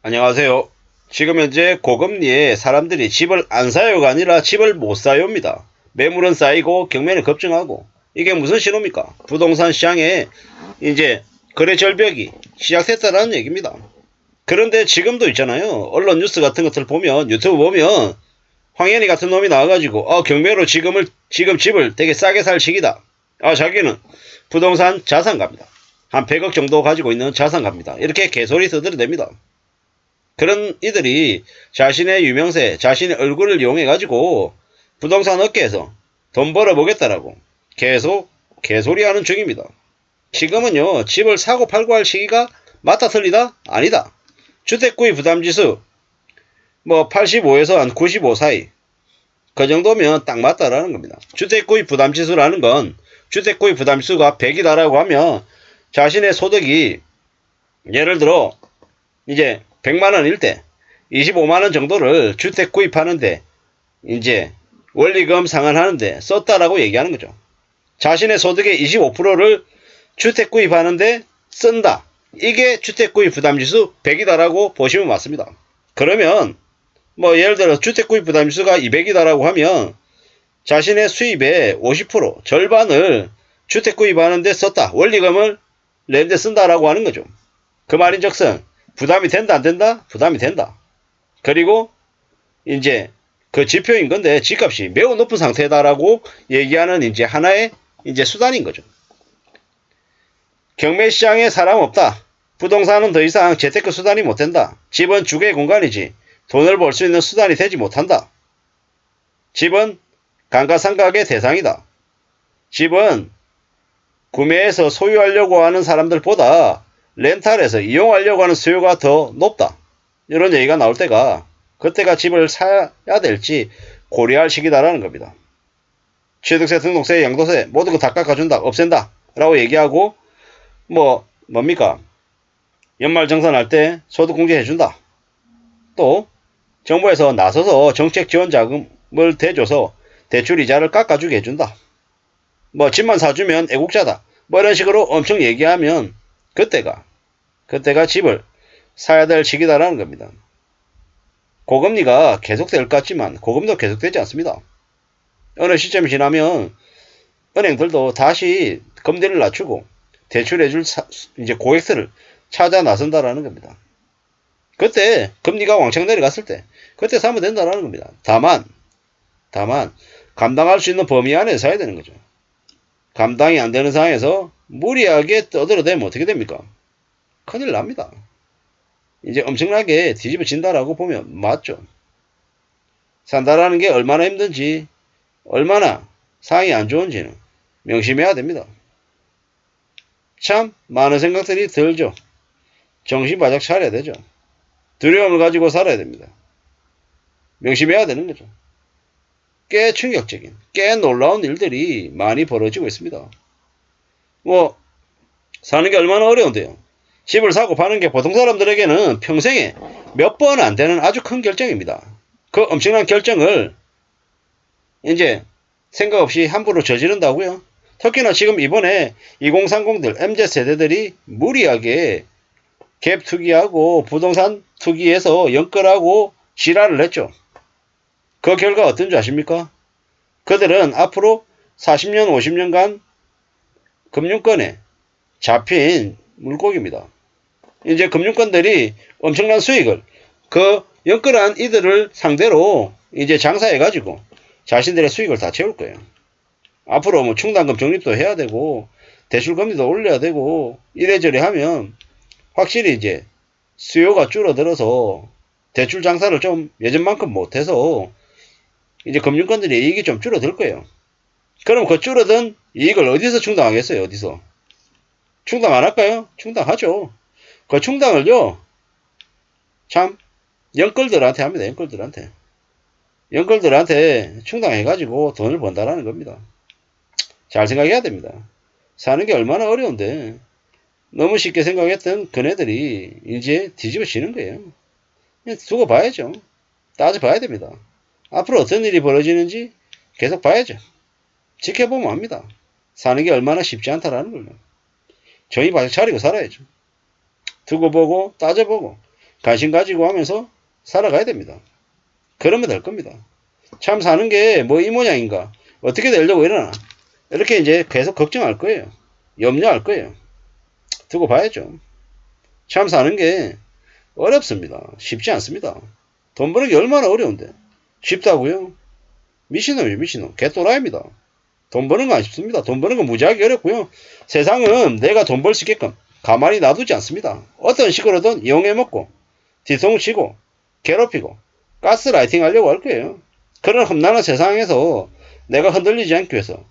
안녕하세요. 지금 현재 고금리에 사람들이 집을 안 사요가 아니라 집을 못 사요입니다. 매물은 쌓이고 경매는 급증하고 이게 무슨 신호입니까? 부동산 시장에 이제 거래 절벽이 시작됐다는 얘기입니다. 그런데 지금도 있잖아요. 언론 뉴스 같은 것들 보면 유튜브 보면 황현희 같은 놈이 나와가지고 경매로 지금 집을 되게 싸게 살 시기다. 자기는 부동산 자산가입니다. 한 100억 정도 가지고 있는 자산가입니다. 이렇게 개소리 써드려댑니다. 그런 이들이 자신의 유명세, 자신의 얼굴을 이용해가지고 부동산 업계에서 돈 벌어보겠다라고 계속 개소리하는 중입니다. 지금은요, 집을 사고 팔고 할 시기가 맞다 틀리다? 아니다. 주택구입 부담지수 85에서 한 95 사이 그 정도면 딱 맞다라는 겁니다. 주택구입 부담지수라는 건 주택구입 부담지수가 100이다라고 하면 자신의 소득이 예를 들어 이제 100만원일 때 25만원 정도를 주택 구입하는데 이제 원리금 상환하는데 썼다라고 얘기하는 거죠. 자신의 소득의 25%를 주택 구입하는데 쓴다. 이게 주택 구입 부담지수 100이다라고 보시면 맞습니다. 그러면 예를 들어 주택 구입 부담지수가 200이다라고 하면 자신의 수입의 50% 절반을 주택 구입하는데 썼다. 원리금을 내는데 쓴다라고 하는 거죠. 그 말인즉슨 부담이 된다 안 된다? 부담이 된다. 그리고 이제 그 지표인 건데 집값이 매우 높은 상태다라고 얘기하는 이제 하나의 이제 수단인 거죠. 경매 시장에 사람 없다. 부동산은 더 이상 재테크 수단이 못 된다. 집은 주거의 공간이지 돈을 벌 수 있는 수단이 되지 못한다. 집은 감가상각의 대상이다. 집은 구매해서 소유하려고 하는 사람들보다 렌탈해서 이용하려고 하는 수요가 더 높다. 이런 얘기가 나올 때가 그때가 집을 사야 될지 고려할 시기다라는 겁니다. 취득세, 등록세, 양도세 모두 다 깎아준다. 없앤다. 라고 얘기하고 뭡니까? 연말정산할 때 소득공제 해준다. 또 정부에서 나서서 정책 지원 자금을 대줘서 대출 이자를 깎아주게 해준다. 집만 사주면 애국자다. 이런 식으로 엄청 얘기하면 그때가 집을 사야 될 시기다라는 겁니다. 고금리가 계속될 것 같지만 고금리도 계속되지 않습니다. 어느 시점이 지나면 은행들도 다시 금리를 낮추고 대출해줄 이제 고객들을 찾아 나선다라는 겁니다. 그때 금리가 왕창 내려갔을 때 그때 사면 된다라는 겁니다. 다만 감당할 수 있는 범위 안에 사야 되는 거죠. 감당이 안 되는 상황에서 무리하게 떠들어대면 어떻게 됩니까? 큰일 납니다. 이제 엄청나게 뒤집어진다라고 보면 맞죠. 산다라는 게 얼마나 힘든지 얼마나 상황이 안 좋은지는 명심해야 됩니다. 참 많은 생각들이 들죠. 정신 바짝 차려야 되죠. 두려움을 가지고 살아야 됩니다. 명심해야 되는 거죠. 꽤 충격적인, 꽤 놀라운 일들이 많이 벌어지고 있습니다. 사는 게 얼마나 어려운데요. 집을 사고 파는 게 보통 사람들에게는 평생에 몇 번 안 되는 아주 큰 결정입니다. 그 엄청난 결정을 이제 생각 없이 함부로 저지른다고요. 특히나 지금 이번에 2030들 MZ세대들이 무리하게 갭 투기하고 부동산 투기에서 연끌하고 지랄을 했죠. 그 결과 어떤 줄 아십니까? 그들은 앞으로 40년 50년간 금융권에 잡힌 물고기입니다. 이제 금융권들이 엄청난 수익을 그 연끌한 이들을 상대로 이제 장사해가지고 자신들의 수익을 다 채울 거예요. 앞으로 충당금 적립도 해야 되고 대출금리도 올려야 되고 이래저래 하면 확실히 이제 수요가 줄어들어서 대출 장사를 좀 예전만큼 못해서 이제 금융권들의 이익이 좀 줄어들 거예요. 그럼 그 줄어든 이익을 어디서 충당하겠어요? 어디서? 충당 안 할까요? 충당하죠. 그 충당을요, 참, 연끌들한테 합니다. 연끌들한테 충당해가지고 돈을 번다라는 겁니다. 잘 생각해야 됩니다. 사는 게 얼마나 어려운데, 너무 쉽게 생각했던 그네들이 이제 뒤집어지는 거예요. 두고 봐야죠. 따져봐야 됩니다. 앞으로 어떤 일이 벌어지는지 계속 봐야죠. 지켜보면 압니다. 사는 게 얼마나 쉽지 않다라는 걸요. 정신 바짝 차리고 살아야죠. 두고 보고 따져보고 관심 가지고 하면서 살아가야 됩니다. 그러면 될 겁니다. 참 사는 게 뭐 이 모양인가? 어떻게 되려고 이러나? 이렇게 이제 계속 걱정할 거예요. 염려할 거예요. 두고 봐야죠. 참 사는 게 어렵습니다. 쉽지 않습니다. 돈 버는 게 얼마나 어려운데. 쉽다고요? 미친놈이죠, 미친놈. 개또라입니다. 돈 버는 거 안 쉽습니다. 돈 버는 건 무지하게 어렵고요. 세상은 내가 돈 벌 수 있게끔 가만히 놔두지 않습니다. 어떤 식으로든 이용해먹고 뒤통치고 괴롭히고 가스라이팅 하려고 할 거예요. 그런 험난한 세상에서 내가 흔들리지 않기 위해서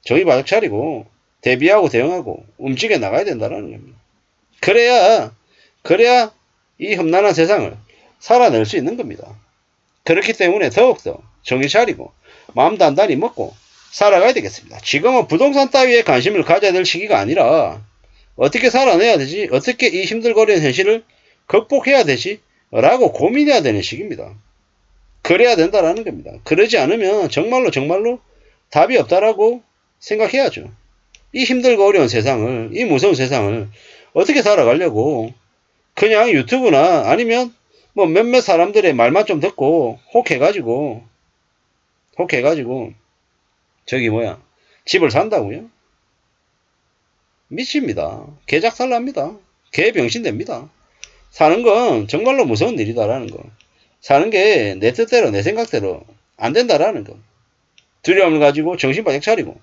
정의 바짝 차리고 대비하고 대응하고 움직여 나가야 된다는 겁니다. 그래야 이 험난한 세상을 살아낼 수 있는 겁니다. 그렇기 때문에 더욱더 정신 차리고 마음 단단히 먹고 살아가야 되겠습니다. 지금은 부동산 따위에 관심을 가져야 될 시기가 아니라 어떻게 살아내야 되지? 어떻게 이 힘들거리는 현실을 극복해야 되지? 라고 고민해야 되는 시기입니다. 그래야 된다라는 겁니다. 그러지 않으면 정말로 답이 없다라고 생각해야죠. 이 힘들고 어려운 세상을, 이 무서운 세상을 어떻게 살아가려고 그냥 유튜브나 아니면 뭐 몇몇 사람들의 말만 좀 듣고 혹해가지고 저기 뭐야 집을 산다고요? 미칩니다. 개작살납니다. 개병신됩니다. 사는 건 정말로 무서운 일이다라는 거. 사는 게 내 뜻대로 내 생각대로 안 된다라는 거. 두려움을 가지고 정신 바짝 차리고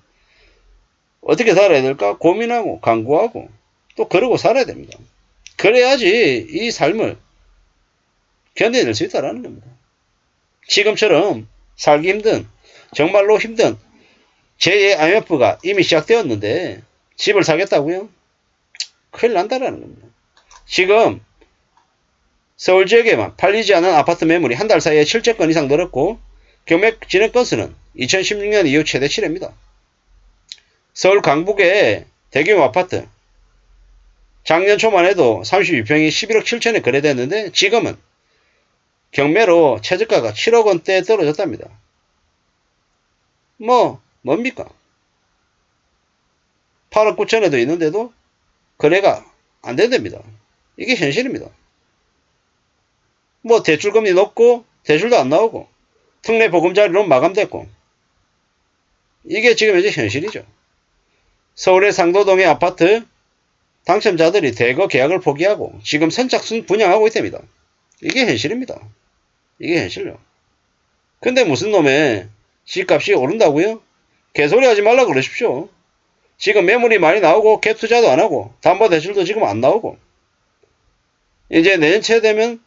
어떻게 살아야 될까 고민하고 강구하고 또 그러고 살아야 됩니다. 그래야지 이 삶을 견뎌낼 수 있다라는 겁니다. 지금처럼 살기 힘든 정말로 힘든 제2의 IMF가 이미 시작되었는데 집을 사겠다고요? 큰일 난다라는 겁니다. 지금 서울 지역에만 팔리지 않은 아파트 매물이 한 달 사이에 7천 이상 늘었고 경매 진행 건수는 2016년 이후 최대치랍니다. 서울 강북의 대규모 아파트 작년 초만 해도 32평이 11억 7천에 거래됐는데 지금은 경매로 최저가가 7억 원대에 떨어졌답니다. 뭡니까? 8억 9천에도 있는데도 거래가 안 된답니다. 이게 현실입니다. 대출금리 높고 대출도 안 나오고 특례 보금자리로 마감됐고 이게 지금 현재 현실이죠. 서울의 상도동의 아파트 당첨자들이 대거 계약을 포기하고 지금 선착순 분양하고 있답니다. 이게 현실입니다. 이게 현실요. 근데 무슨 놈의 집값이 오른다고요? 개소리 하지 말라고 그러십시오. 지금 매물이 많이 나오고 갭 투자도 안 하고 담보대출도 지금 안 나오고 이제 내년 초 되면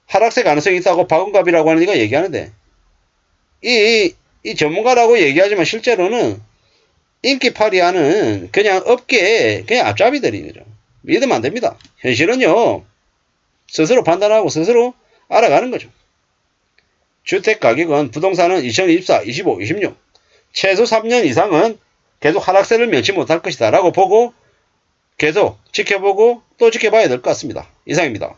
하락세 가능성이 있다고 박은갑이라고 하는 이가 얘기하는데 이 전문가라고 얘기하지만 실제로는 인기팔이하는 그냥 업계에 그냥 앞잡이들이 거죠. 믿으면 안 됩니다. 현실은요. 스스로 판단하고 스스로 알아가는 거죠. 주택 가격은 부동산은 2024, 25, 26 최소 3년 이상은 계속 하락세를 면치 못할 것이다 라고 보고 계속 지켜보고 또 지켜봐야 될 것 같습니다. 이상입니다.